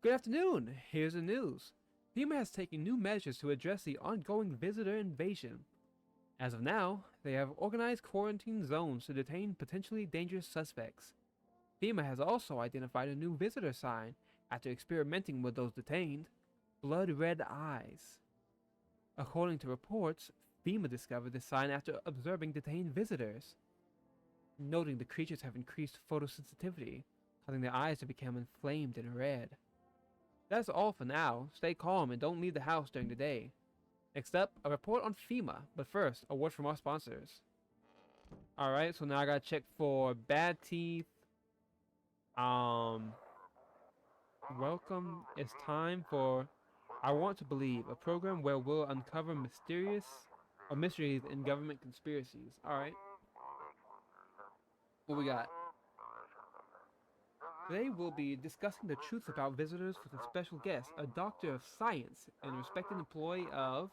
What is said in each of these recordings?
Good afternoon. Here's the news. FEMA has taken new measures to address the ongoing visitor invasion. As of now, they have organized quarantine zones to detain potentially dangerous suspects. FEMA has also identified a new visitor sign after experimenting with those detained: blood red eyes. According to reports, FEMA discovered the sign after observing detained visitors, noting the creatures have increased photosensitivity, causing their eyes to become inflamed and red. That's all for now. Stay calm and don't leave the house during the day. Next up, a report on FEMA, but first, a word from our sponsors. Alright, so now I gotta check for bad teeth. Welcome. It's time for I Want to Believe, a program where we'll uncover mysteries in government conspiracies. Alright, what we got? Today we'll be discussing the truth about visitors with a special guest, a doctor of science and a respected employee of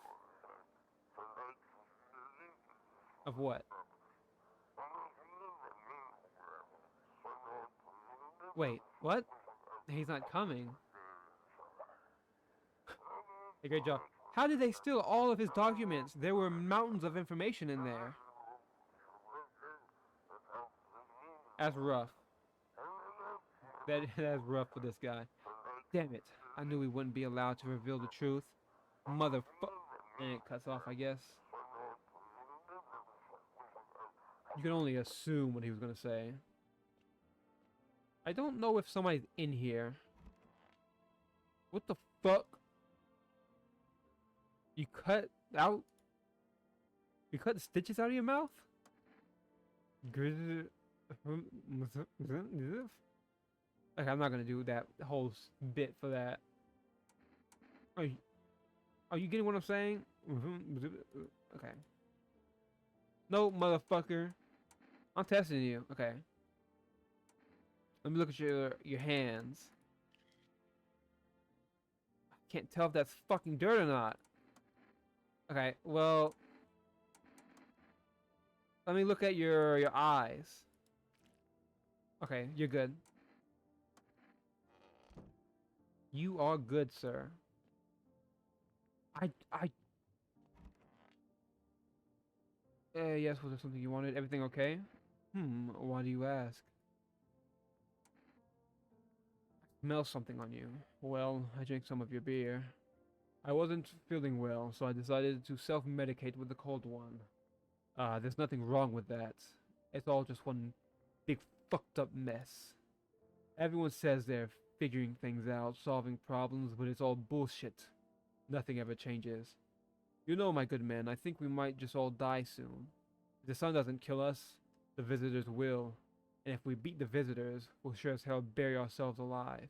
what? Wait, what? He's not coming. Hey, great job. How did they steal all of his documents? There were mountains of information in there. That's rough. That's rough for this guy. Damn it. I knew we wouldn't be allowed to reveal the truth. Motherfuck. And it cuts off, I guess. You can only assume what he was gonna say. I don't know if somebody's in here. What the fuck? You cut stitches out of your mouth? Okay, I'm not gonna do that whole bit for that. Are you getting what I'm saying? Okay. No, motherfucker. I'm testing you. Okay. Let me look at your hands. I can't tell if that's fucking dirt or not. Okay, well, let me look at your eyes. Okay, you're good. You are good, sir. Yes, was there something you wanted? Everything okay? Why do you ask? I smell something on you. Well, I drank some of your beer. I wasn't feeling well, so I decided to self-medicate with the cold one. There's nothing wrong with that. It's all just one big fucked up mess. Everyone says they're figuring things out, solving problems, but it's all bullshit. Nothing ever changes. You know, my good man, I think we might just all die soon. If the sun doesn't kill us, the visitors will. And if we beat the visitors, we'll sure as hell bury ourselves alive.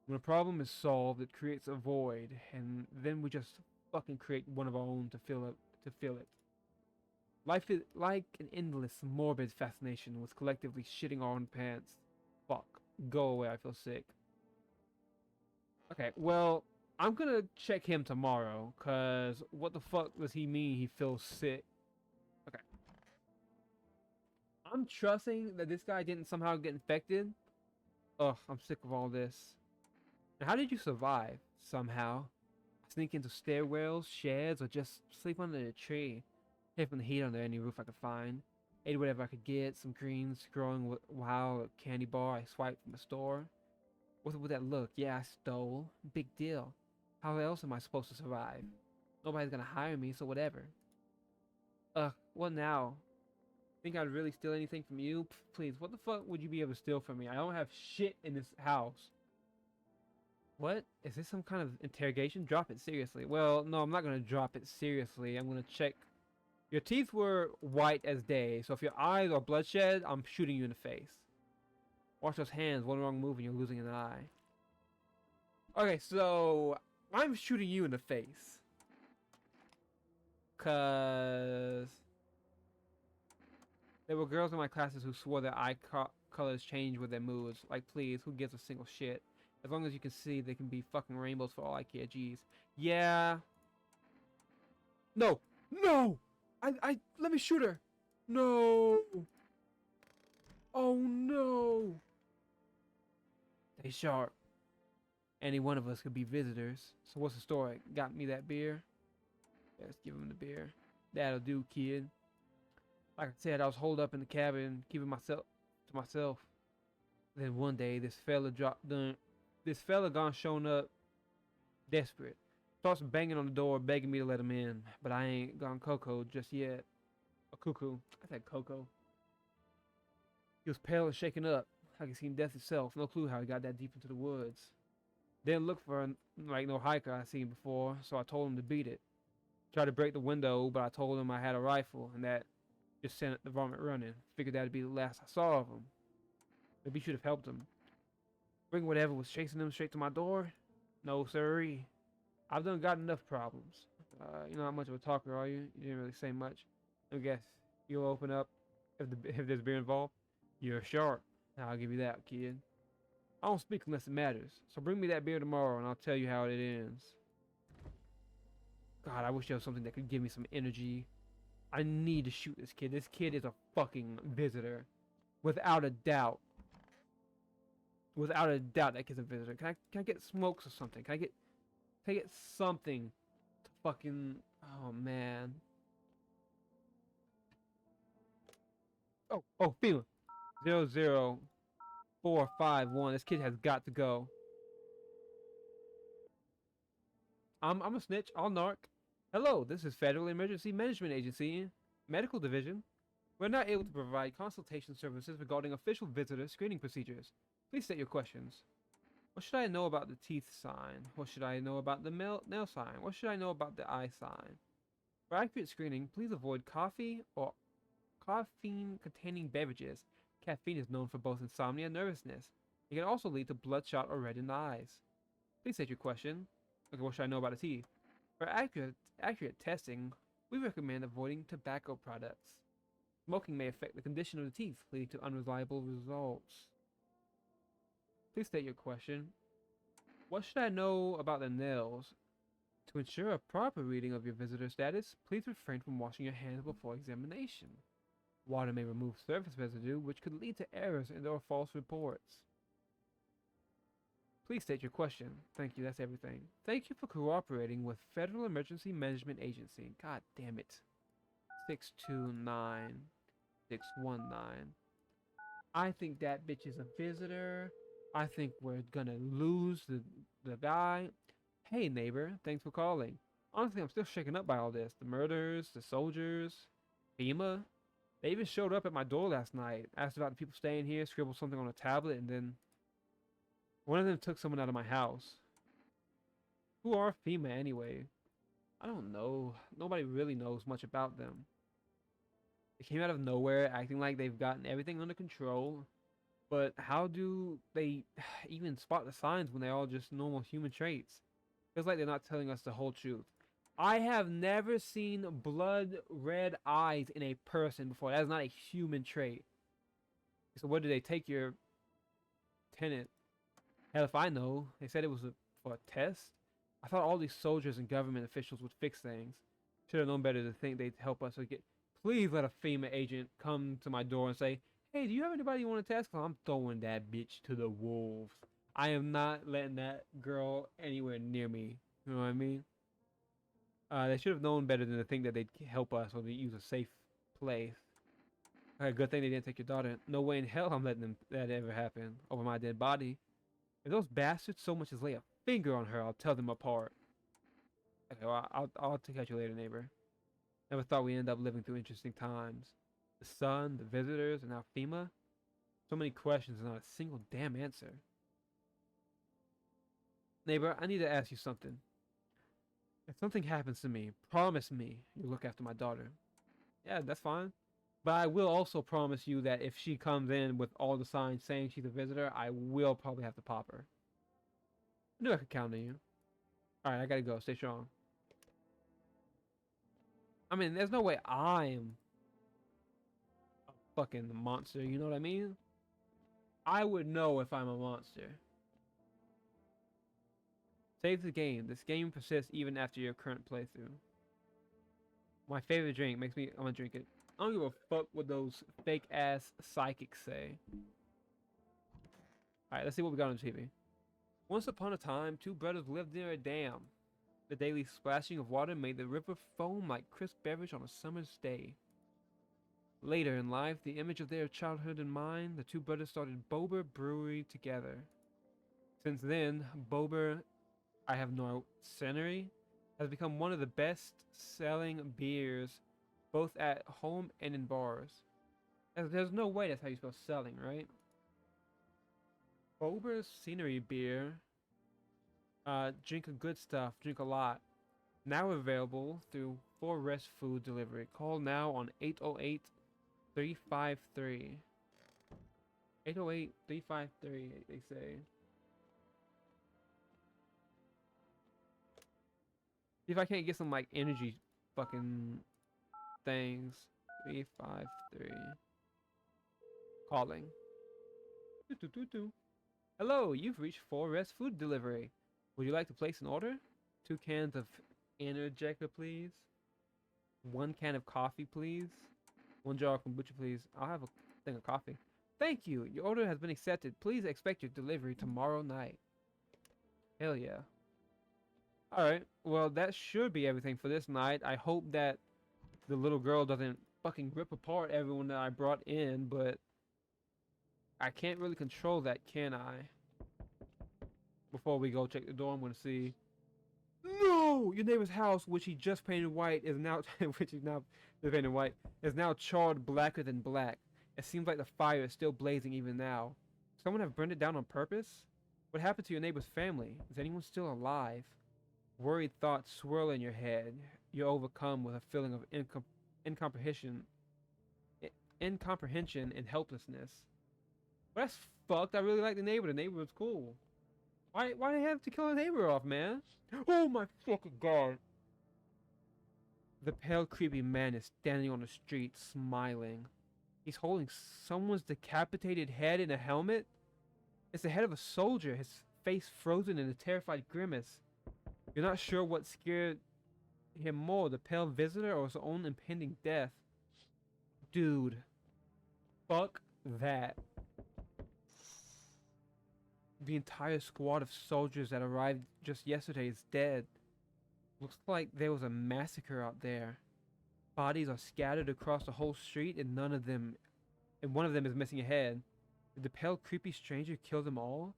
When a problem is solved, it creates a void, and then we just fucking create one of our own to fill it. Life is like an endless, morbid fascination with collectively shitting our own pants. Fuck. Go away, I feel sick. Okay, well, I'm gonna check him tomorrow, cause what the fuck does he mean he feels sick? Okay. I'm trusting that this guy didn't somehow get infected. Ugh, I'm sick of all this. Now, how did you survive? Somehow? Sneak into stairwells, sheds, or just sleep under a tree? Hid from the heat under any roof I could find. Ate whatever I could get, some greens growing wild, a candy bar I swiped from a store. What's with that look? Yeah, I stole. Big deal. How else am I supposed to survive? Nobody's gonna hire me, so whatever. What now? Think I'd really steal anything from you? Pff, please, what the fuck would you be able to steal from me? I don't have shit in this house. What? Is this some kind of interrogation? Drop it seriously. Well, no, I'm not gonna drop it seriously. I'm gonna check. Your teeth were white as day, so if your eyes are bloodshed, I'm shooting you in the face. Watch those hands. One wrong move and you're losing an eye. Okay, so I'm shooting you in the face. Cause there were girls in my classes who swore their colors change with their moods. Like, please, who gives a single shit? As long as you can see, they can be fucking rainbows for all I care. Jeez. Yeah. No. No! Let me shoot her. No. Oh no. Stay sharp. Any one of us could be visitors. So what's the story? Got me that beer? Yeah, let's give him the beer. That'll do, kid. Like I said, I was holed up in the cabin, keeping myself to myself. Then one day, this fella gone shown up, desperate. Starts banging on the door, begging me to let him in, but I ain't gone cocoa just yet. A cuckoo. I said cocoa. He was pale and shaken up. I could see death itself. No clue how he got that deep into the woods. Didn't look for like no hiker I seen before, so I told him to beat it. Tried to break the window, but I told him I had a rifle and that just sent the varmint running. Figured that'd be the last I saw of him. Maybe should have helped him. Bring whatever was chasing him straight to my door? No, sirree. I've done got enough problems. You're not much of a talker, are you? You didn't really say much. I guess you'll open up if there's beer involved. You're sharp. I'll give you that, kid. I don't speak unless it matters. So bring me that beer tomorrow and I'll tell you how it ends. God, I wish there was something that could give me some energy. I need to shoot this kid. This kid is a fucking visitor. Without a doubt. Without a doubt that kid's a visitor. Can I get smokes or something? Can I get something to fucking... Oh, man. Oh, FEMA. 00451. This kid has got to go. I'm a snitch. I'll narc. Hello, this is Federal Emergency Management Agency, Medical Division. We're not able to provide consultation services regarding official visitor screening procedures. Please state your questions. What should I know about the teeth sign? What should I know about the nail sign? What should I know about the eye sign? For accurate screening, please avoid coffee or caffeine-containing beverages. Caffeine is known for both insomnia and nervousness. It can also lead to bloodshot or reddened eyes. Please state your question. Okay, what should I know about the teeth? For accurate testing, we recommend avoiding tobacco products. Smoking may affect the condition of the teeth, leading to unreliable results. Please state your question. What should I know about the nails? To ensure a proper reading of your visitor status, please refrain from washing your hands before examination. Water may remove surface residue, which could lead to errors and/or false reports. Please state your question. Thank you, that's everything. Thank you for cooperating with Federal Emergency Management Agency. God damn it. 629619. I think that bitch is a visitor. I think we're gonna lose the guy. Hey neighbor, thanks for calling. Honestly, I'm still shaken up by all this. The murders, the soldiers, FEMA. They even showed up at my door last night. Asked about the people staying here, scribbled something on a tablet, and then one of them took someone out of my house. Who are FEMA anyway? I don't know. Nobody really knows much about them. They came out of nowhere acting like they've gotten everything under control. But how do they even spot the signs when they're all just normal human traits? Feels like they're not telling us the whole truth. I have never seen blood red eyes in a person before. That is not a human trait. So what did they take your tenant? Hell if I know. They said it was for a test. I thought all these soldiers and government officials would fix things. Should have known better to think they'd help us or get... Please let a FEMA agent come to my door and say, hey, do you have anybody you want to test? 'Cause I'm throwing that bitch to the wolves. I am not letting that girl anywhere near me. You know what I mean? They should have known better than to think that they'd help us or they'd use a safe place. Good thing they didn't take your daughter. No way in hell I'm letting that ever happen over my dead body. If those bastards so much as lay a finger on her, I'll tell them apart. Okay, well, I'll catch you later, neighbor. Never thought we'd end up living through interesting times. The sun, the visitors, and now FEMA. So many questions and not a single damn answer. Neighbor, I need to ask you something. If something happens to me, promise me you'll look after my daughter. Yeah, that's fine. But I will also promise you that if she comes in with all the signs saying she's a visitor, I will probably have to pop her. I knew I could count on you. Alright, I gotta go. Stay strong. I mean, there's no way I'm a fucking monster, you know what I mean? I would know if I'm a monster. Save the game. This game persists even after your current playthrough. My favorite drink makes me... I'm gonna drink it. I don't give a fuck what those fake ass psychics say. Alright, let's see what we got on TV. Once upon a time, two brothers lived near a dam. The daily splashing of water made the river foam like crisp beverage on a summer's day. Later in life, the image of their childhood in mind, the two brothers started Bober Brewery together. Since then, Bober, I have no scenery, has become one of the best selling beers both at home and in bars. There's no way that's how you spell selling, right? Bober's Scenery Beer. Drink a good stuff, drink a lot. Now available through 4Rest Food Delivery. Call now on 808 353. 808 353, they say. See if I can't get some like energy fucking things. 353. Calling. Doo-doo-doo-doo. Hello, you've reached 4Rest Food Delivery. Would you like to place an order? 2 cans of Energica, please. 1 can of coffee, please. 1 jar of kombucha, please. I'll have a thing of coffee. Thank you. Your order has been accepted. Please expect your delivery tomorrow night. Hell yeah. Alright, well that should be everything for this night. I hope that the little girl doesn't fucking rip apart everyone that I brought in, but I can't really control that, can I? Before we go check the door, I'm gonna see. No! Your neighbor's house, which he just painted white, is now which is now painted white, is now charred blacker than black. It seems like the fire is still blazing even now. Someone have burned it down on purpose? What happened to your neighbor's family? Is anyone still alive? Worried thoughts swirl in your head. You're overcome with a feeling of incomprehension and helplessness. But that's fucked. I really like the neighbor. The neighbor was cool. Why they have to kill a neighbor off, man? Oh my fucking god. The pale, creepy man is standing on the street, smiling. He's holding someone's decapitated head in a helmet. It's the head of a soldier, his face frozen in a terrified grimace. You're not sure what scared him more, the pale visitor or his own impending death. Dude. Fuck that. The entire squad of soldiers that arrived just yesterday is dead. Looks like there was a massacre out there. Bodies are scattered across the whole street and one of them is missing a head. Did the pale creepy stranger kill them all?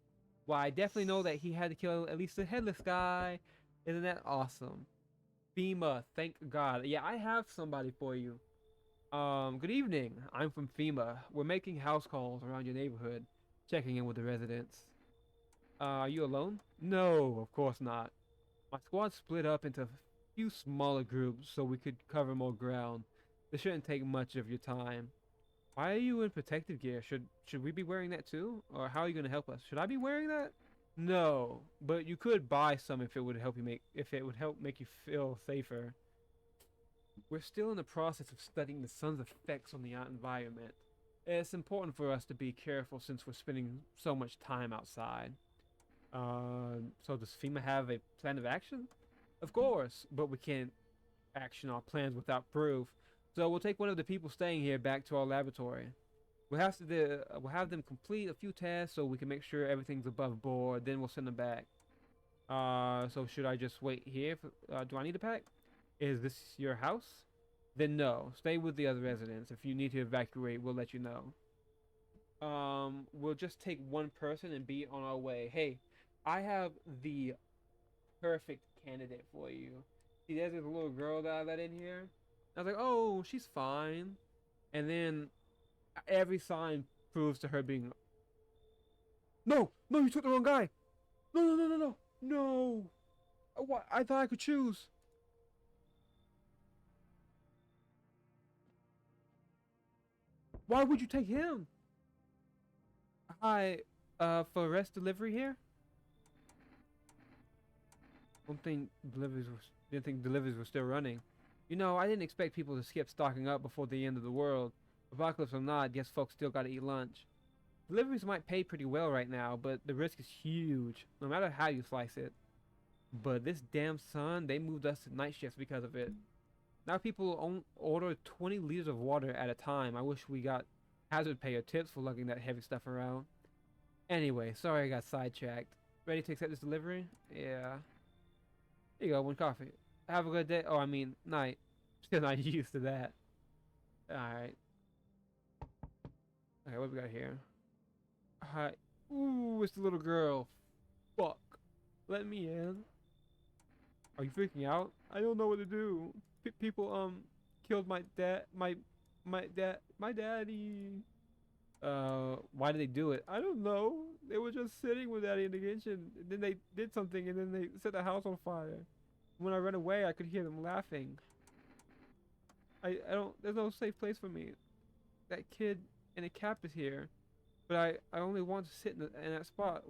Well, I definitely know that he had to kill at least the headless guy. Isn't that awesome? FEMA, thank God. Yeah, I have somebody for you. Good evening. I'm from FEMA. We're making house calls around your neighborhood, checking in with the residents. Are you alone? No, of course not. My squad split up into a few smaller groups so we could cover more ground. This shouldn't take much of your time. Why are you in protective gear? Should we be wearing that too? Or how are you gonna help us? Should I be wearing that? No, but you could buy some if it would help make you feel safer. We're still in the process of studying the sun's effects on the environment. It's important for us to be careful since we're spending so much time outside. So does FEMA have a plan of action? Of course, but we can't action our plans without proof. So we'll take one of the people staying here back to our laboratory. We'll have them complete a few tests so we can make sure everything's above board. Then we'll send them back. So should I just wait here? Do I need to pack? Is this your house? Then no. Stay with the other residents. If you need to evacuate, we'll let you know. We'll just take one person and be on our way. Hey, I have the perfect candidate for you. See, there's this little girl that I let in here. I was like, oh, she's fine. And then every sign proves to her being... No, you took the wrong guy. No. What? I thought I could choose. Why would you take him? Hi, for rest delivery here? Didn't think deliveries were still running. You know, I didn't expect people to skip stocking up before the end of the world. Apocalypse or not, guess folks still gotta eat lunch. Deliveries might pay pretty well right now, but the risk is huge, no matter how you slice it. But this damn sun, they moved us to night shifts because of it. Now people order 20 liters of water at a time. I wish we got hazard pay or tips for lugging that heavy stuff around. Anyway, sorry I got sidetracked. Ready to accept this delivery? Yeah. Here you go, one coffee. Have a good day. Oh, I mean, night. Still not used to that. Alright. Okay, what we got here? Hi. Ooh, it's the little girl. Fuck. Let me in. Are you freaking out? I don't know what to do. People, killed my dad. My daddy. Why did they do it? I don't know. They were just sitting with daddy in the kitchen. And then they did something and then they set the house on fire. When I ran away, I could hear them laughing. I don't, there's no safe place for me. That kid in a cap is here. But I only want to sit in that spot.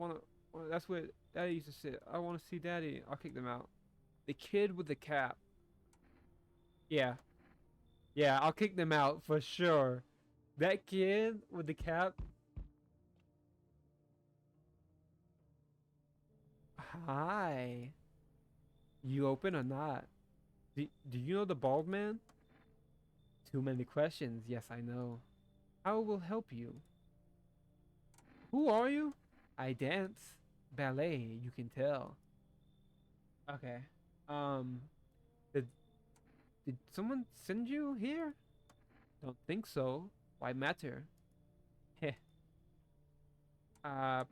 That's where daddy used to sit. I want to see daddy. I'll kick them out. The kid with the cap. Yeah. Yeah, I'll kick them out for sure. That kid with the cap. Hi. You open or not? Do you know the bald man? Too many questions. Yes, I know. How will help you? Who are you? I dance. Ballet, you can tell. Okay. Um, did, did someone send you here? Don't think so. Why matter? Heh.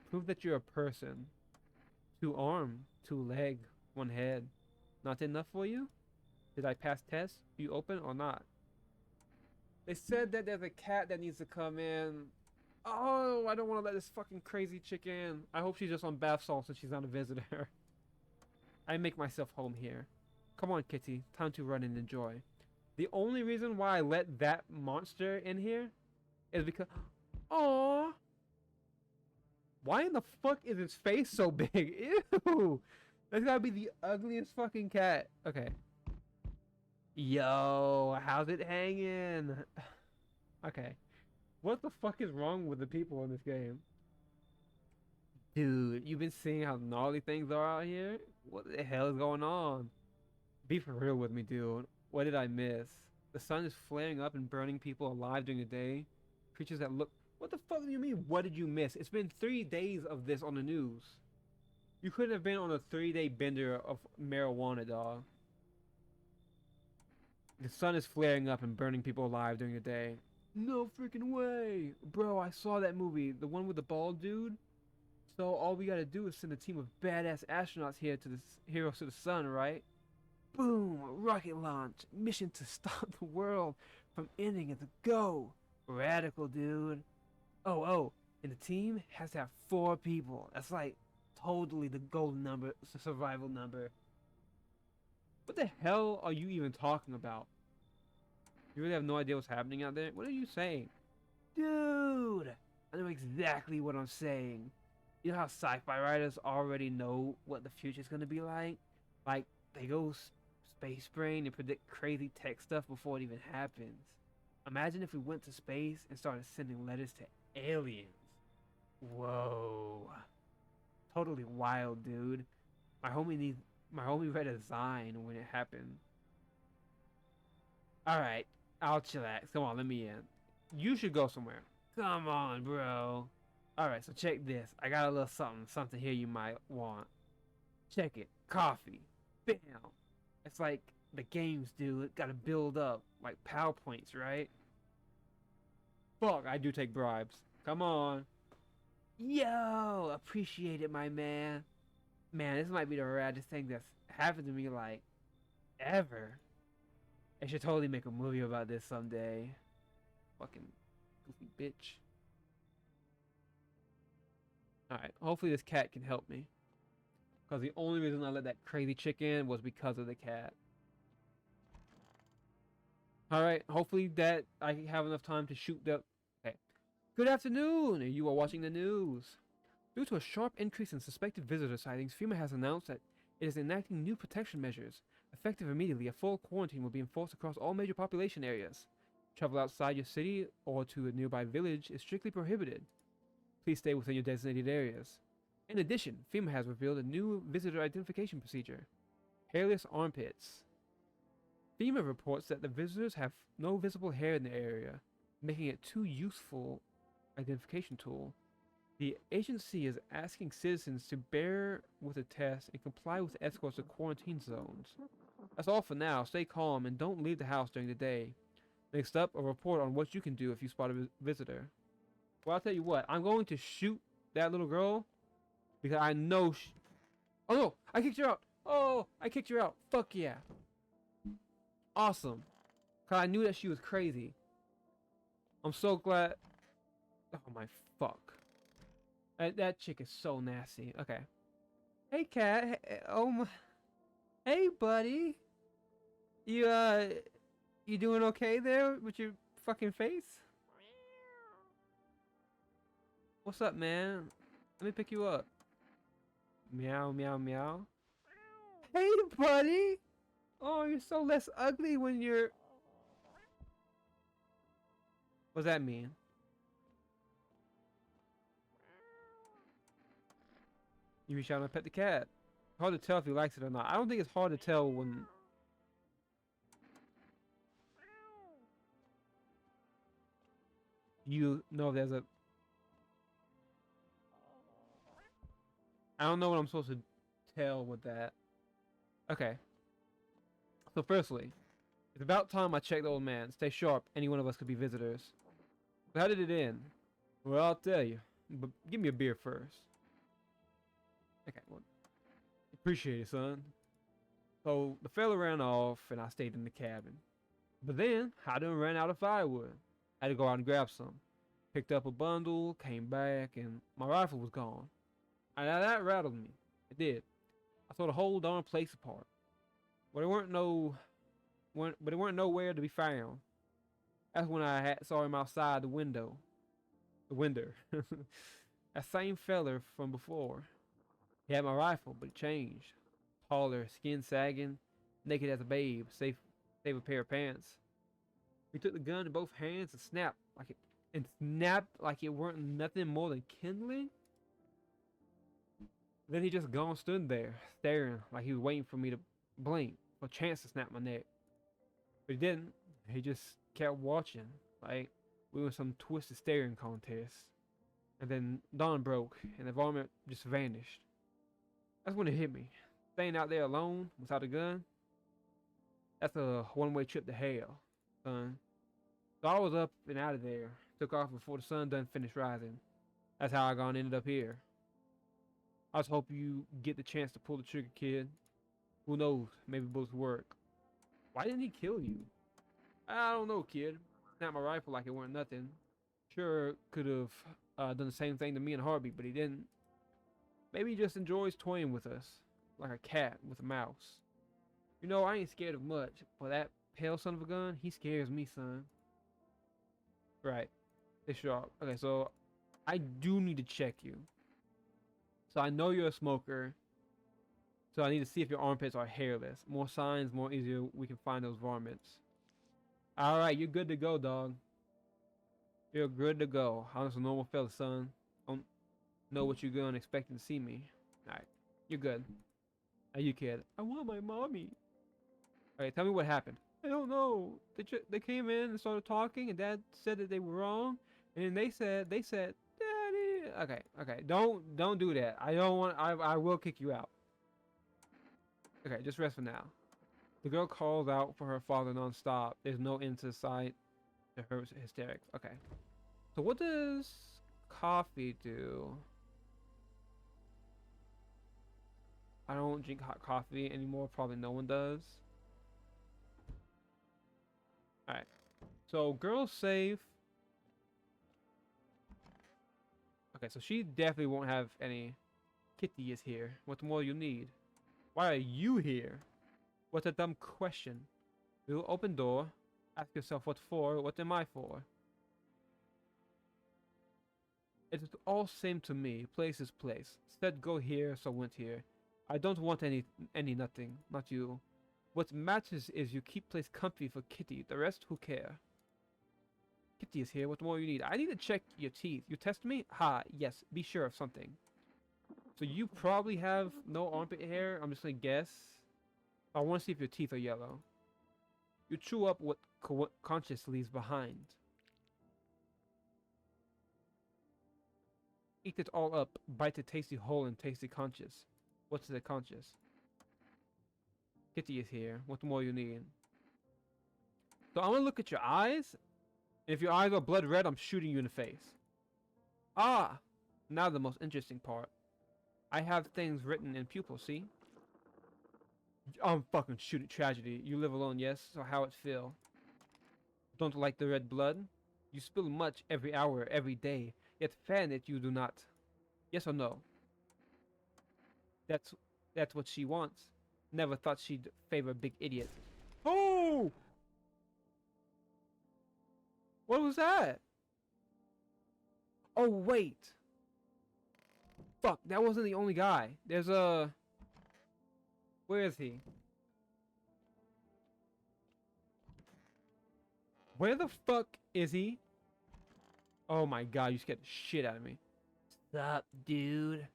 Prove that you're a person. 2 arm, 2 leg, 1 head. Not enough for you? Did I pass test? You open or not? They said that there's a cat that needs to come in. Oh, I don't want to let this fucking crazy chick in. I hope she's just on bath salts and she's not a visitor. I make myself home here. Come on, kitty. Time to run and enjoy. The only reason why I let that monster in here is because... Aww. Why in the fuck is his face so big? Ew. That's gotta be the ugliest fucking cat. Okay. Yo, how's it hanging? Okay. What the fuck is wrong with the people in this game? Dude, you've been seeing how gnarly things are out here? What the hell is going on? Be for real with me, dude. What did I miss? The sun is flaring up and burning people alive during the day. Creatures that look... What the fuck do you mean, what did you miss? It's been 3 days of this on the news. You couldn't have been on a 3-day bender of marijuana, dog. The sun is flaring up and burning people alive during the day. No freaking way! Bro, I saw that movie. The one with the bald dude. So all we gotta do is send a team of badass astronauts here to the Heroes to the Sun, right? Boom! Rocket launch. Mission to stop the world from ending at the go. Radical, dude. Oh, and the team has to have 4 people. That's like totally the golden number, survival number. What the hell are you even talking about? You really have no idea what's happening out there? What are you saying? Dude! I know exactly what I'm saying. You know how sci-fi writers already know what the future's gonna be like? Like, they go space brain and predict crazy tech stuff before it even happens. Imagine if we went to space and started sending letters to aliens. Whoa. Totally wild, dude. My homie read a sign when it happened. Alright, I'll chillax. Come on, let me in. You should go somewhere. Come on, bro. Alright, so check this. I got a little something here you might want. Check it. Coffee. Bam. It's like the games do. It gotta build up. Like PowerPoints, right? Fuck, I do take bribes. Come on. Yo, appreciate it, my man. Man, this might be the raddest thing that's happened to me, like, ever. I should totally make a movie about this someday. Fucking goofy bitch. Alright, hopefully this cat can help me. Because the only reason I let that crazy chick in was because of the cat. Alright, hopefully that I have enough time to shoot the... Okay. Good afternoon! You are watching the news. Due to a sharp increase in suspected visitor sightings, FEMA has announced that it is enacting new protection measures. Effective immediately, a full quarantine will be enforced across all major population areas. Travel outside your city or to a nearby village is strictly prohibited. Please stay within your designated areas. In addition, FEMA has revealed a new visitor identification procedure. Hairless armpits. FEMA reports that the visitors have no visible hair in the area, making it too useful identification tool. The agency is asking citizens to bear with the test and comply with escorts to quarantine zones. That's all for now. Stay calm and don't leave the house during the day. Next up, a report on what you can do if you spot a visitor. Well, I'll tell you what. I'm going to shoot that little girl because I know oh no! I kicked her out! Oh! I kicked her out! Fuck yeah! Awesome! Cause I knew that she was crazy. I'm so glad. Oh my fuck. That chick is so nasty. Okay. Hey cat. Hey, oh my. Hey buddy. You doing okay there with your fucking face? What's up, man? Let me pick you up. Meow, meow, meow. Hey, buddy! Oh, you're so less ugly when you're... What's that mean? You reach out and pet the cat. Hard to tell if he likes it or not. I don't think it's hard to tell when... You know if there's a... I don't know what I'm supposed to tell with that. Okay. So firstly, it's about time I checked the old man. Stay sharp. Any one of us could be visitors. So how did it end? Well, I'll tell you. But give me a beer first. Okay, well, appreciate it, son. So the fella ran off and I stayed in the cabin. But then I done ran out of firewood. I had to go out and grab some. Picked up a bundle, came back, and my rifle was gone. And that rattled me. It did. I tore the whole darn place apart. But there weren't nowhere to be found. That's when I saw him outside the window. The window. That same feller from before. He had my rifle, but it changed. Taller, skin sagging, naked as a babe, save a pair of pants. He took the gun in both hands and snapped like it weren't nothing more than kindling. Then he just gone stood there, staring like he was waiting for me to blink, for a chance to snap my neck. But he didn't. He just kept watching, like we were some twisted staring contest. And then dawn broke, and the varmint just vanished. That's when it hit me. Staying out there alone, without a gun, that's a one-way trip to hell, son. So I was up and out of there. Took off before the sun done finished rising. That's how I ended up here. I just hope you get the chance to pull the trigger, kid. Who knows? Maybe bullets work. Why didn't he kill you? I don't know, kid. Snapped my rifle like it weren't nothing. Sure could have done the same thing to me in a heartbeat, but he didn't. Maybe he just enjoys toying with us, like a cat with a mouse. You know, I ain't scared of much, but that pale son of a gun, he scares me, son. Right. They sharp. Okay, so I do need to check you. So I know you're a smoker. So I need to see if your armpits are hairless. More signs, more easier we can find those varmints. Alright, you're good to go, dog. You're good to go. I'm just a normal fella, son. Don't know what you're going expecting to see me. Alright, you're good. Now you kid. I want my mommy. Alright, tell me what happened. I don't know. They came in and started talking, and Dad said that they were wrong, and then they said, Daddy. Okay. Don't do that. I don't want. I will kick you out. Okay, just rest for now. The girl calls out for her father nonstop. There's no end to sight to her hysterics. Okay. So what does coffee do? I don't drink hot coffee anymore. Probably no one does. Alright. So girl's safe. Okay, so she definitely won't have any. Kitty is here. What more you need? Why are you here? What a dumb question. You open door. Ask yourself what for. What am I for? It is all same to me. Place is place. Said go here, so went here. I don't want any nothing. Not you. What matters is you keep place comfy for Kitty. The rest, who care? Kitty is here. What more you need? I need to check your teeth. You test me? Ha, yes. Be sure of something. So you probably have no armpit hair. I'm just gonna guess. I want to see if your teeth are yellow. You chew up what conscience leaves behind. Eat it all up. Bite the tasty whole and tasty conscious. What's the conscious? Kitty is here. What more you need? So I'm gonna look at your eyes. And if your eyes are blood red, I'm shooting you in the face. Ah! Now the most interesting part. I have things written in pupils, see? I'm fucking shooting tragedy. You live alone, yes? So how it feel? Don't like the red blood? You spill much every hour, every day. Yet fan it you do not. Yes or no? That's that's what she wants. Never thought she'd favor big idiot. Oh! What was that? Oh wait. Fuck, that wasn't the only guy. There's a... Where is he? Where the fuck is he? Oh my god, you scared the shit out of me. Sup, dude?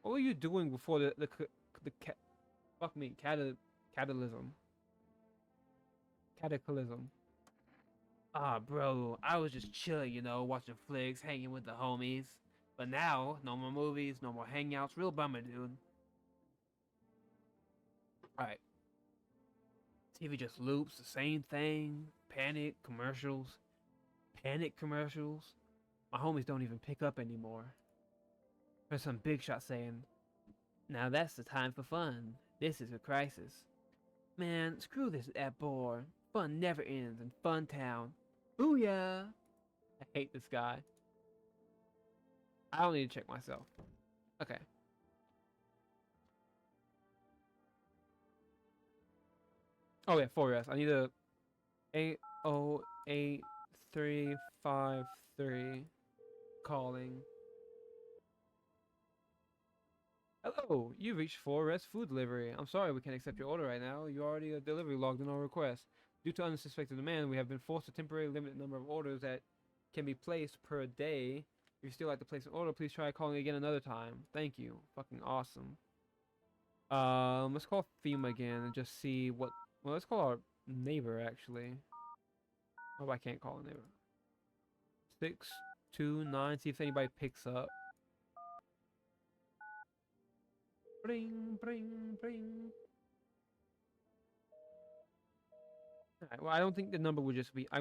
What were you doing before fuck me, catalysm. Cataclysm. Ah, bro, I was just chilling, you know, watching flicks, hanging with the homies. But now, no more movies, no more hangouts. Real bummer, dude. Alright. TV just loops the same thing. Panic commercials. Panic commercials. My homies don't even pick up anymore. There's some big shot saying, now that's the time for fun. This is a crisis. Man, screw this app bore. Fun never ends in Fun Town. Booyah! I hate this guy. I don't need to check myself. Okay. Oh yeah, 4S. I need a 808353 calling. Hello, you reached 4S Food Delivery. I'm sorry we can't accept your order right now. You already a delivery logged in our request. Due to unsuspected demand, we have been forced to temporarily limit the number of orders that can be placed per day. If you still like to place an order, please try calling again another time. Thank you. Fucking awesome. Let's call FEMA again and just see what... Well, let's call our neighbor, actually. Oh, I can't call a neighbor. 629, see if anybody picks up. Bring, bring, bring. Alright, well, I don't think the number would just be... I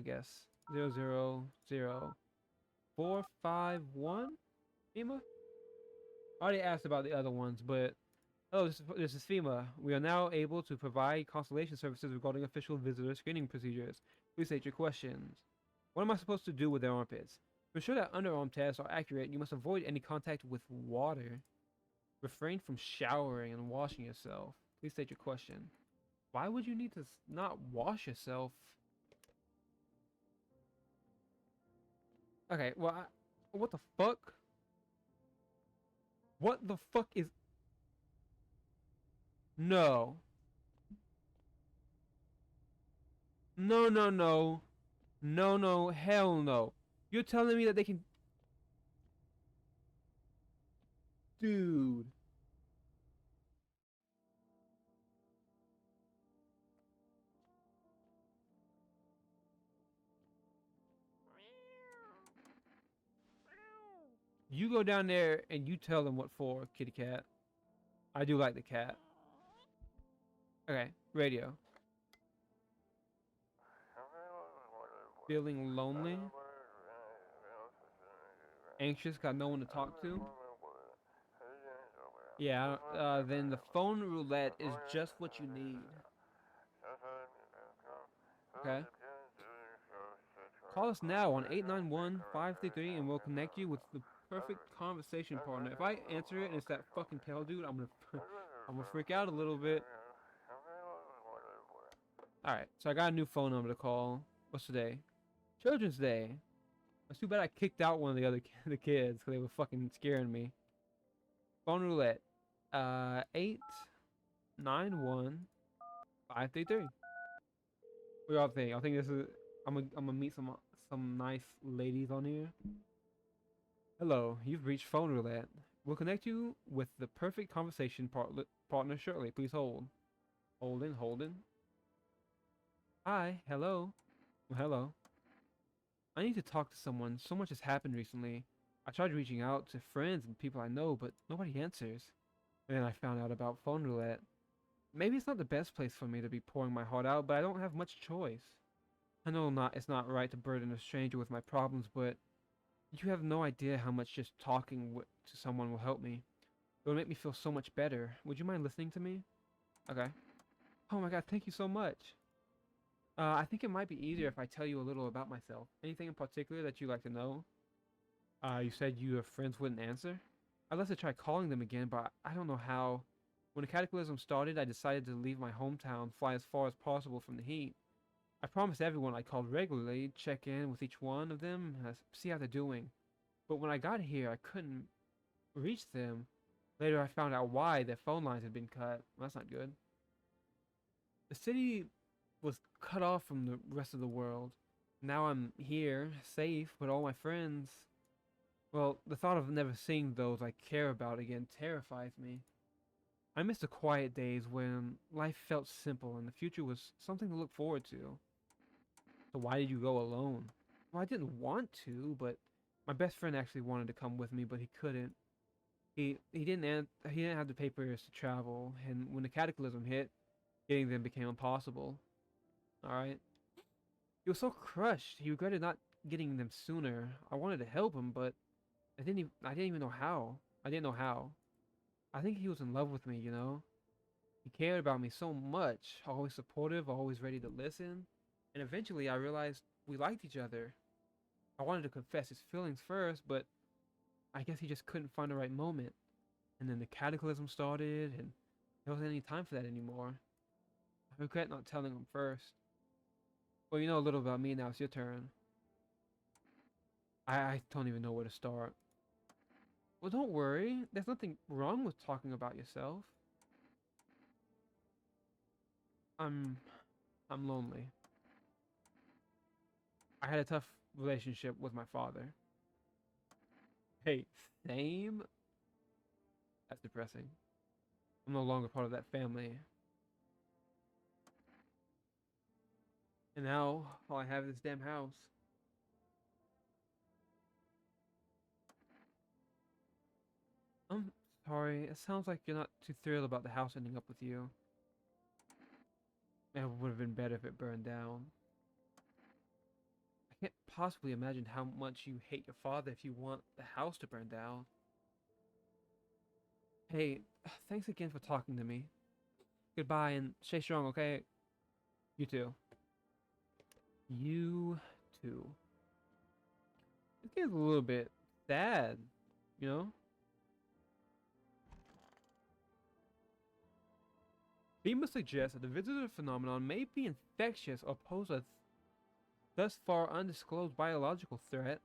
guess. 000451? FEMA? I already asked about the other ones, but... Oh, this is FEMA. We are now able to provide consultation services regarding official visitor screening procedures. Please state your questions. What am I supposed to do with their armpits? To ensure that underarm tests are accurate, you must avoid any contact with water. Refrain from showering and washing yourself. Please state your question. Why would you need to not wash yourself? Okay, well, what the fuck? What the fuck is... No. No, no, no. No, no, hell no. You're telling me that they can... Dude. You go down there and you tell them what for, kitty cat. I do like the cat. Okay, radio. Feeling lonely? Anxious, got no one to talk to? Yeah, then the phone roulette is just what you need. Okay? Call us now on 891-533 and we'll connect you with the perfect conversation partner. If I answer it and it's that fucking pale dude, I'm gonna freak out a little bit. Alright, so I got a new phone number to call. What's today? Children's Day. It's too bad I kicked out one of the other the kids because they were fucking scaring me. Phone roulette. 891-533. What y'all think? I think this is... I'm gonna meet some nice ladies on here. Hello, you've reached phone roulette. We'll connect you with the perfect conversation partner shortly. Please hold. Holding. Hi, hello. Well, hello. I need to talk to someone. So much has happened recently. I tried reaching out to friends and people I know, but nobody answers. And then I found out about phone roulette. Maybe it's not the best place for me to be pouring my heart out, but I don't have much choice. I know it's not right to burden a stranger with my problems, but you have no idea how much just talking to someone will help me. It will make me feel so much better. Would you mind listening to me? Okay. Oh my god, thank you so much. I think it might be easier if I tell you a little about myself. Anything in particular that you'd like to know? You said your friends wouldn't answer? I'd love to try calling them again, but I don't know how. When the cataclysm started, I decided to leave my hometown, fly as far as possible from the heat. I promised everyone I called regularly, check in with each one of them, see how they're doing. But when I got here, I couldn't reach them. Later, I found out why their phone lines had been cut. Well, that's not good. The city was cut off from the rest of the world. Now I'm here, safe, with all my friends. Well, the thought of never seeing those I care about again terrifies me. I miss the quiet days when life felt simple and the future was something to look forward to. So why did you go alone? Well, I didn't want to, but my best friend actually wanted to come with me, but he couldn't. He didn't have the papers to travel, and when the cataclysm hit, getting them became impossible. All right. He was so crushed. He regretted not getting them sooner. I wanted to help him, but I didn't even know how. I didn't know how. I think he was in love with me, you know? He cared about me so much, always supportive, always ready to listen. And eventually I realized we liked each other. I wanted to confess his feelings first, but I guess he just couldn't find the right moment. And then the cataclysm started, and there wasn't any time for that anymore. I regret not telling him first. Well, you know a little about me now, it's your turn. I don't even know where to start. Well, don't worry. There's nothing wrong with talking about yourself. I'm I'm lonely. I had a tough relationship with my father. Hey, same? That's depressing. I'm no longer part of that family. And now all I have is this damn house. I'm sorry. It sounds like you're not too thrilled about the house ending up with you. It would have been better if it burned down. I can't possibly imagine how much you hate your father if you want the house to burn down. Hey, thanks again for talking to me. Goodbye and stay strong, okay? You too. You too. This game's a little bit sad, you know? FEMA suggests that the visitor phenomenon may be infectious or pose a thus far undisclosed biological threat.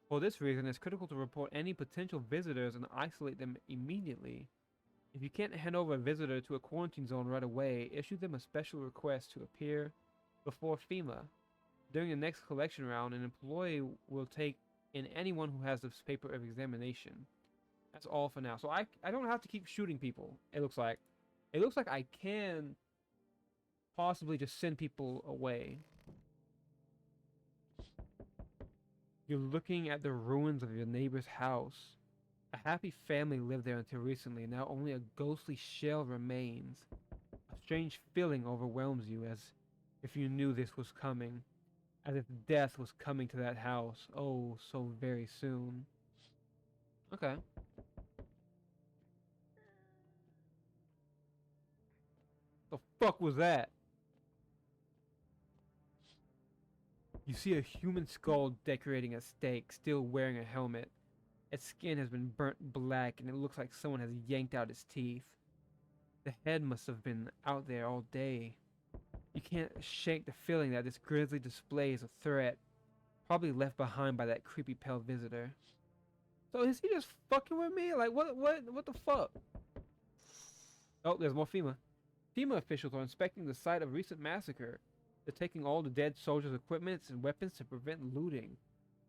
For this reason, it's critical to report any potential visitors and isolate them immediately. If you can't hand over a visitor to a quarantine zone right away, issue them a special request to appear before FEMA. During the next collection round, an employee will take in anyone who has this paper of examination. That's all for now. So I don't have to keep shooting people, it looks like. It looks like I can possibly just send people away. You're looking at the ruins of your neighbor's house. A happy family lived there until recently. Now only a ghostly shell remains. A strange feeling overwhelms you as if you knew this was coming. As if death was coming to that house. Oh, so very soon. Okay. The fuck was that? You see a human skull decorating a stake, still wearing a helmet. Its skin has been burnt black and it looks like someone has yanked out its teeth. The head must have been out there all day. You can't shake the feeling that this grisly display is a threat, probably left behind by that creepy pale visitor. So is he just fucking with me? Like what the fuck? Oh, there's more FEMA. FEMA officials are inspecting the site of a recent massacre. They're taking all the dead soldiers' equipment and weapons to prevent looting.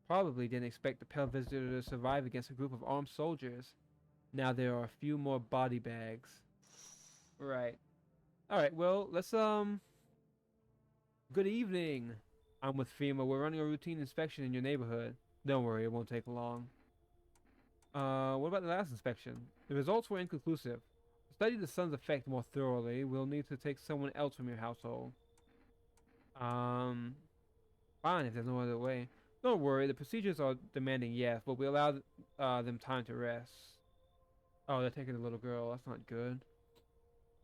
Probably didn't expect the pale visitor to survive against a group of armed soldiers. Now there are a few more body bags. Right. Alright, well, let's good evening. I'm with FEMA. We're running a routine inspection in your neighborhood. Don't worry, it won't take long. What about the last inspection? The results were inconclusive. To study the sun's effect more thoroughly, we'll need to take someone else from your household. Um, Fine if there's no other way. Don't worry, the procedures are demanding, yes, but we allow them time to rest. Oh, they're taking the little girl. That's not good.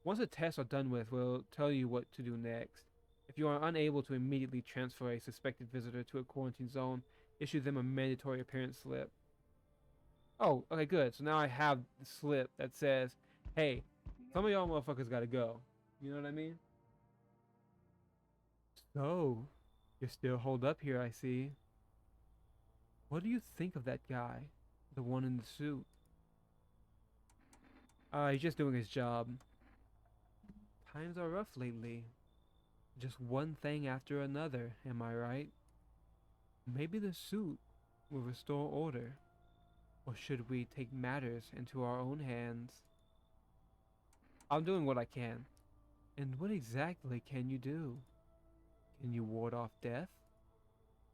Once the tests are done with, we'll tell you what to do next. If you are unable to immediately transfer a suspected visitor to a quarantine zone, issue them a mandatory appearance slip. Oh, okay, good. So now I have the slip that says, hey, some of y'all motherfuckers gotta go. You know what I mean? So, you're still holed up here, I see. What do you think of that guy? The one in the suit? He's just doing his job. Times are rough lately. Just one thing after another, am I right? Maybe the suit will restore order. Or should we take matters into our own hands? I'm doing what I can. And what exactly can you do? Can you ward off death?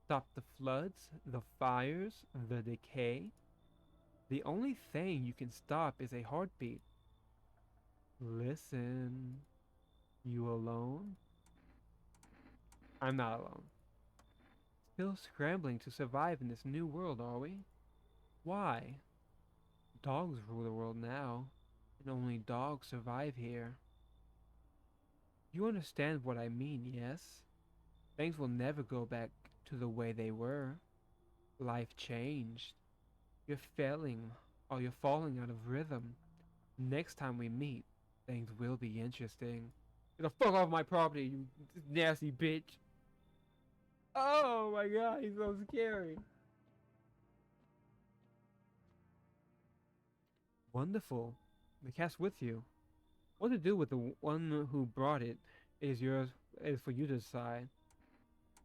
Stop the floods, the fires, the decay? The only thing you can stop is a heartbeat. Listen. You alone? I'm not alone. Still scrambling to survive in this new world, are we? Why? Dogs rule the world now, and only dogs survive here. You understand what I mean, yes? Things will never go back to the way they were. Life changed. You're failing, or you're falling out of rhythm. Next time we meet, things will be interesting. Get the fuck off my property, you nasty bitch. Oh my god, he's so scary. Wonderful. The cat's with you. What to do with the one who brought it is yours is for you to decide.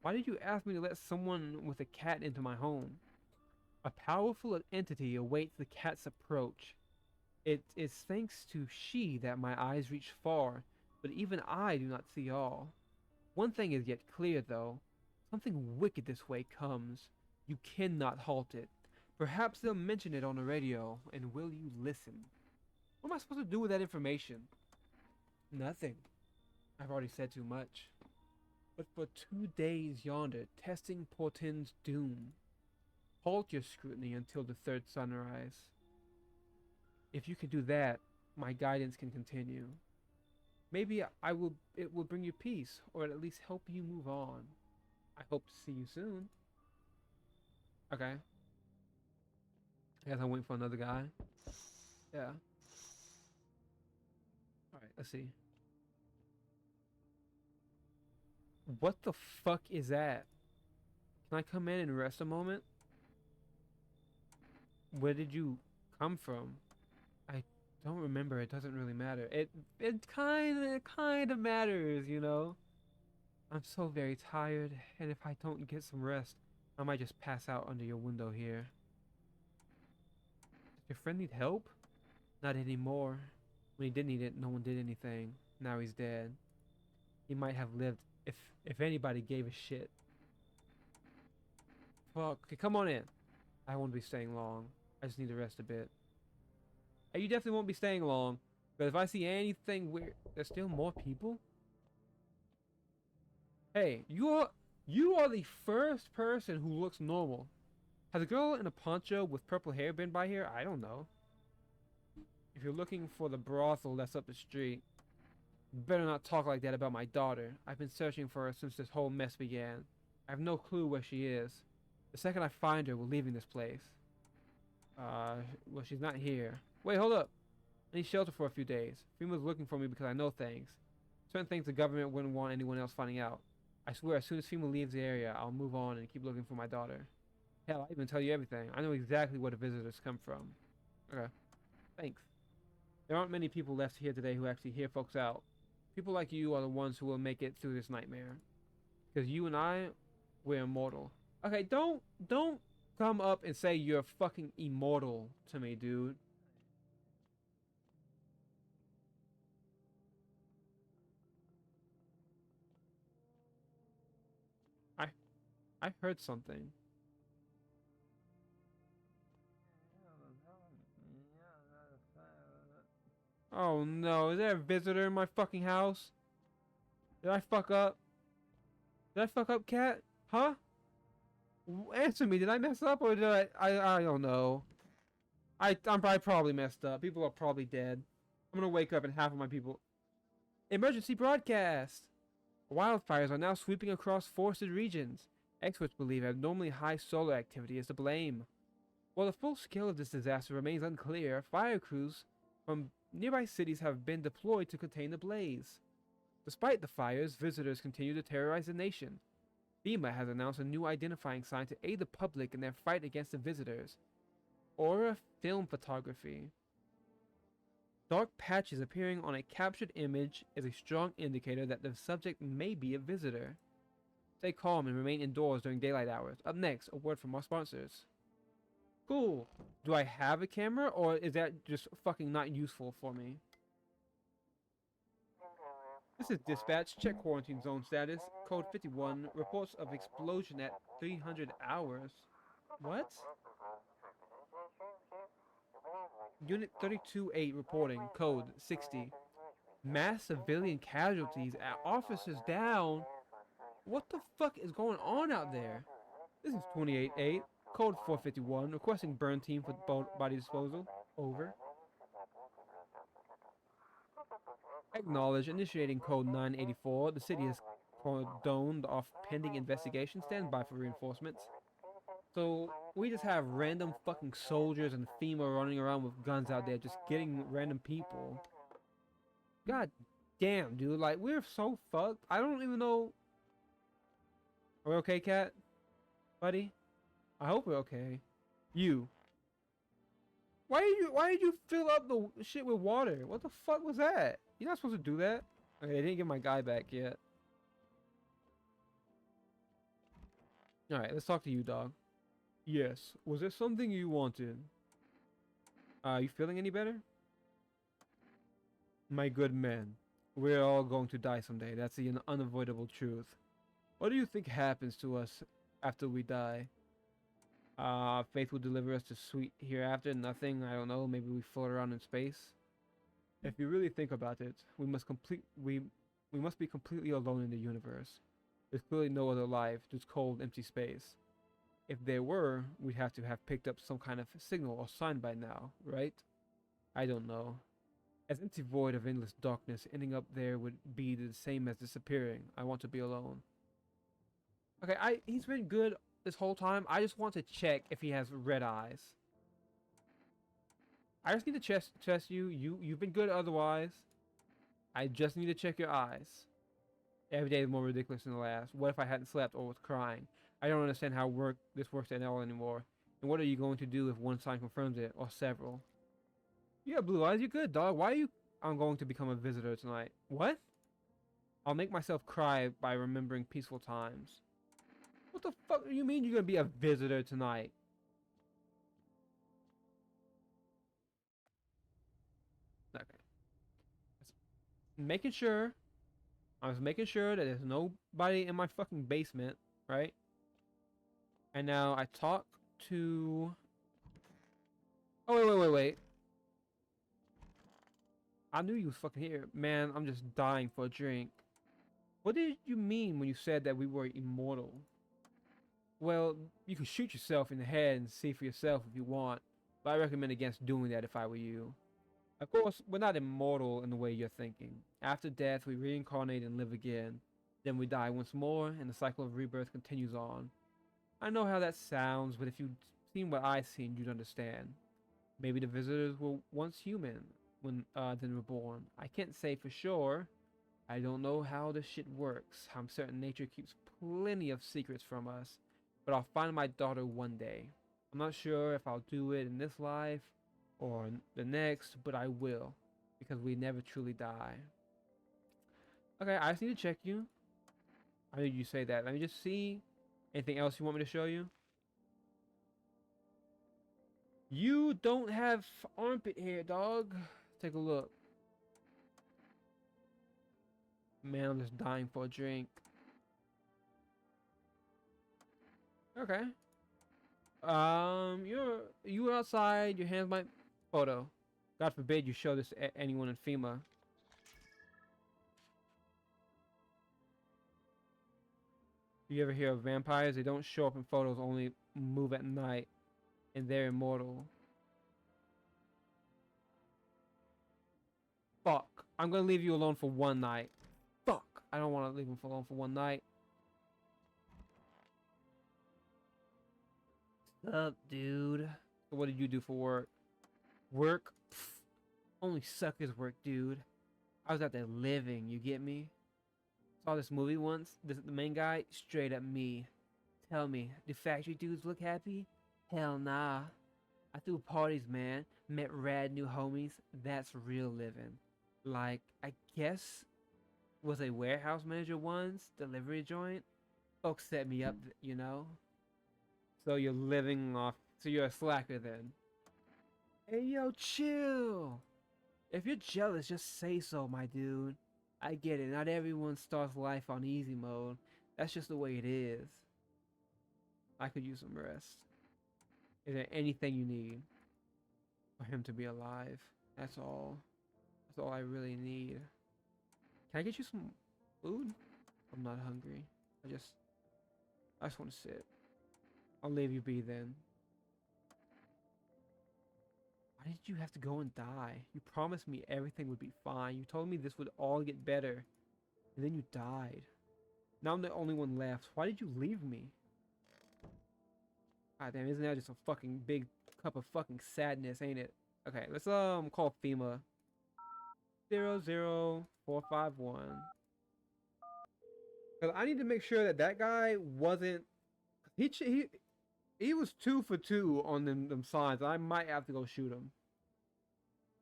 Why did you ask me to let someone with a cat into my home? A powerful entity awaits the cat's approach. It is thanks to she that my eyes reach far, but even I do not see all. One thing is yet clear, though. Something wicked this way comes. You cannot halt it. Perhaps they'll mention it on the radio, and will you listen? What am I supposed to do with that information? Nothing. I've already said too much. But for 2 days yonder, testing portends doom. Halt your scrutiny until the third sunrise. If you can do that, my guidance can continue. Maybe it will bring you peace, or at least help you move on. I hope to see you soon. Okay. I guess I'm waiting for another guy. Yeah. Alright, let's see. What the fuck is that? Can I come in and rest a moment? Where did you come from? I don't remember. It doesn't really matter. It kind of matters, you know. I'm so very tired, and if I don't get some rest, I might just pass out under your window here. Does your friend need help? Not anymore. When he did need it, no one did anything. Now he's dead. He might have lived if anybody gave a shit. Fuck. Okay, come on in. I won't be staying long. I just need to rest a bit. Hey, you definitely won't be staying long. But if I see anything weird, there's still more people? Hey, you are the first person who looks normal. Has a girl in a poncho with purple hair been by here? I don't know. If you're looking for the brothel that's up the street, better not talk like that about my daughter. I've been searching for her since this whole mess began. I have no clue where she is. The second I find her, we're leaving this place. Well, she's not here. Wait, hold up. I need shelter for a few days. FEMA's looking for me because I know things. Certain things the government wouldn't want anyone else finding out. I swear, as soon as FEMA leaves the area, I'll move on and keep looking for my daughter. Hell, I even tell you everything. I know exactly where the visitors come from. Okay. Thanks. There aren't many people left here today who actually hear folks out. People like you are the ones who will make it through this nightmare. Because you and I, we're immortal. Okay, don't come up and say you're fucking immortal to me, dude. I I heard something. Oh no, is there a visitor in my fucking house? Did I fuck up? Did I fuck up, cat? Huh? Answer me, did I mess up or did I don't know. I probably messed up. People are probably dead. I'm gonna wake up and half of my people. Emergency broadcast! Wildfires are now sweeping across forested regions. Experts believe abnormally high solar activity is to blame. While the full scale of this disaster remains unclear, fire crews from nearby cities have been deployed to contain the blaze. Despite the fires, visitors continue to terrorize the nation. FEMA has announced a new identifying sign to aid the public in their fight against the visitors. Aura film photography. Dark patches appearing on a captured image is a strong indicator that the subject may be a visitor. Stay calm and remain indoors during daylight hours. Up next, a word from our sponsors. Cool. Do I have a camera or is that just fucking not useful for me? This is dispatch. Check quarantine zone status. Code 51. Reports of explosion at 300 hours. What? Unit 32-8 reporting. Code 60. Mass civilian casualties at officers down. What the fuck is going on out there? This is 28-8. Code 451. Requesting burn team for body disposal. Over. Acknowledge. Initiating code 984. The city is cordoned off pending investigation. Stand by for reinforcements. So we just have random fucking soldiers and FEMA running around with guns out there just getting random people. God damn, dude. Like, we're so fucked. I don't even know. Are we okay, cat? Buddy? I hope we're okay. You. Why did you fill up the shit with water? What the fuck was that? You're not supposed to do that. Okay, I didn't get my guy back yet. Alright, let's talk to you, dog. Yes. Was there something you wanted? You feeling any better? My good man, we're all going to die someday. That's the unavoidable truth. What do you think happens to us after we die? Faith will deliver us to sweet hereafter. Nothing, I don't know. Maybe we float around in space. If you really think about it, we must be completely alone in the universe. There's clearly no other life, just cold, empty space. If there were, we'd have to have picked up some kind of signal or sign by now, right? I don't know. As empty void of endless darkness, ending up there would be the same as disappearing. I want to be alone. Okay, he's been good this whole time. I just want to check if he has red eyes. I just need to test you. You've been good otherwise. I just need to check your eyes. Every day is more ridiculous than the last. What if I hadn't slept or was crying? I don't understand how this works at all anymore. And what are you going to do if one sign confirms it, or several? You have blue eyes. You're good, dog. Why are you? I'm going to become a visitor tonight. What? I'll make myself cry by remembering peaceful times. What the fuck do you mean you're gonna be a visitor tonight? Okay. Making sure. I was making sure that there's nobody in my fucking basement, right? And now I talk to... Oh, wait. I knew you was fucking here. Man, I'm just dying for a drink. What did you mean when you said that we were immortal? Well, you can shoot yourself in the head and see for yourself if you want, but I recommend against doing that if I were you. Of course, we're not immortal in the way you're thinking. After death, we reincarnate and live again. Then we die once more, and the cycle of rebirth continues on. I know how that sounds, but if you'd seen what I've seen, you'd understand. Maybe the visitors were once human, when then reborn. I can't say for sure. I don't know how this shit works. I'm certain nature keeps plenty of secrets from us. But I'll find my daughter one day. I'm not sure if I'll do it in this life or the next, but I will. Because we never truly die. Okay, I just need to check you. I need you to say that. Let me just see. Anything else you want me to show you? You don't have armpit hair, dog. Take a look. Man, I'm just dying for a drink. Okay. You outside. Your hands might photo. God forbid you show this to anyone in FEMA. You ever hear of vampires? They don't show up in photos, only move at night, and they're immortal. Fuck. I'm gonna leave you alone for one night. Fuck. I don't want to leave him alone for one night. What's up, dude? So what did you do for work? Work? Pfft. Only suckers work, dude. I was out there living, you get me? Saw this movie once. The main guy, straight up me. Tell me, do factory dudes look happy? Hell nah. I threw parties, man. Met rad new homies. That's real living. Like, I guess was a warehouse manager once, delivery joint. Folks set me up, you know? So you're living off, so you're a slacker then. Hey yo, chill! If you're jealous, just say so, my dude. I get it, not everyone starts life on easy mode. That's just the way it is. I could use some rest. Is there anything you need for him to be alive? That's all. That's all I really need. Can I get you some food? I'm not hungry. I just want to sit. I'll leave you be then. Why did you have to go and die? You promised me everything would be fine. You told me this would all get better. And then you died. Now I'm the only one left. Why did you leave me? God damn, isn't that just a fucking big cup of fucking sadness, ain't it? Okay, let's call FEMA. 00451. Cause I need to make sure that that guy wasn't. He was 2 for 2 on them signs. I might have to go shoot him.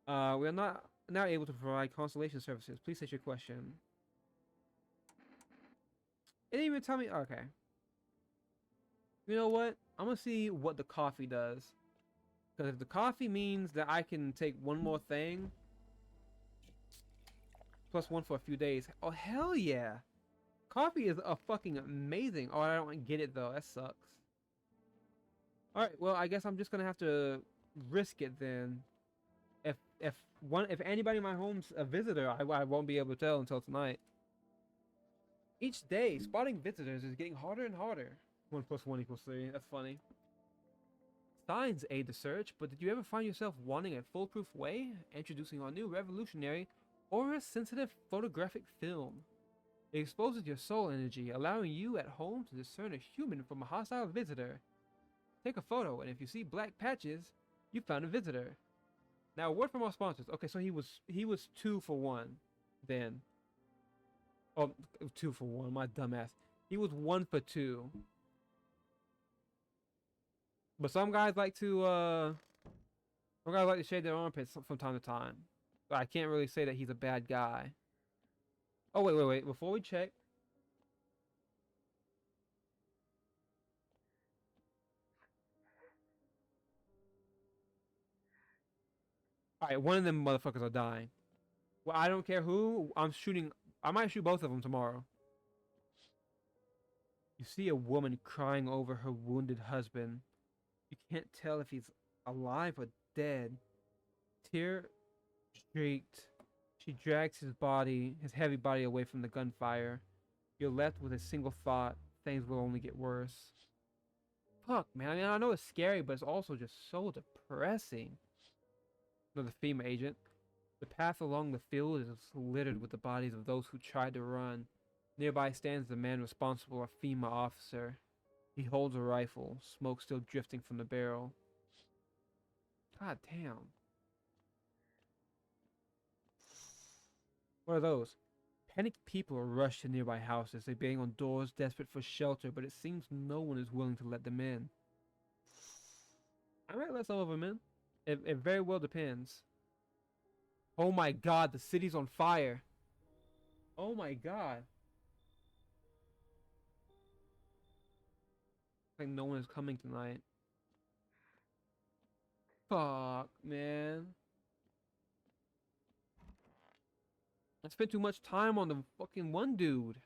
We are not now able to provide constellation services. Please state your question. It didn't even tell me. Okay. You know what? I'm gonna see what the coffee does. Because if the coffee means that I can take one more thing, plus 1 for a few days. Oh hell yeah! Coffee is a fucking amazing. Oh, I don't get it though. That sucks. Alright, well, I guess I'm just gonna have to risk it then. If anybody in my home's a visitor, I won't be able to tell until tonight. Each day, spotting visitors is getting harder and harder. 1 plus 1 equals 3. That's funny. Signs aid the search, but did you ever find yourself wanting a foolproof way? Introducing our new revolutionary aura-sensitive photographic film. It exposes your soul energy, allowing you at home to discern a human from a hostile visitor. Take a photo, and if you see black patches, you found a visitor. Now, a word from our sponsors. Okay, so he was 2 for 1, then. Oh, 2 for 1, my dumbass. He was 1 for 2. But some guys like to shave their armpits from time to time. But I can't really say that he's a bad guy. Oh wait. Before we check. Alright, one of them motherfuckers are dying. Well, I don't care who. I'm shooting. I might shoot both of them tomorrow. You see a woman crying over her wounded husband. You can't tell if he's alive or dead. Tear streaked. She drags his heavy body away from the gunfire. You're left with a single thought. Things will only get worse. Fuck, man. I mean, I know it's scary, but it's also just so depressing. Another FEMA agent. The path along the field is littered with the bodies of those who tried to run. Nearby stands the man responsible, a FEMA officer. He holds a rifle, smoke still drifting from the barrel. God damn. What are those? Panicked people rush to nearby houses. They bang on doors, desperate for shelter, but it seems no one is willing to let them in. I might let some of them in. It very well depends. Oh my god, the city's on fire. Oh my god. Like no one is coming tonight. Fuck, man. I spent too much time on the fucking one dude.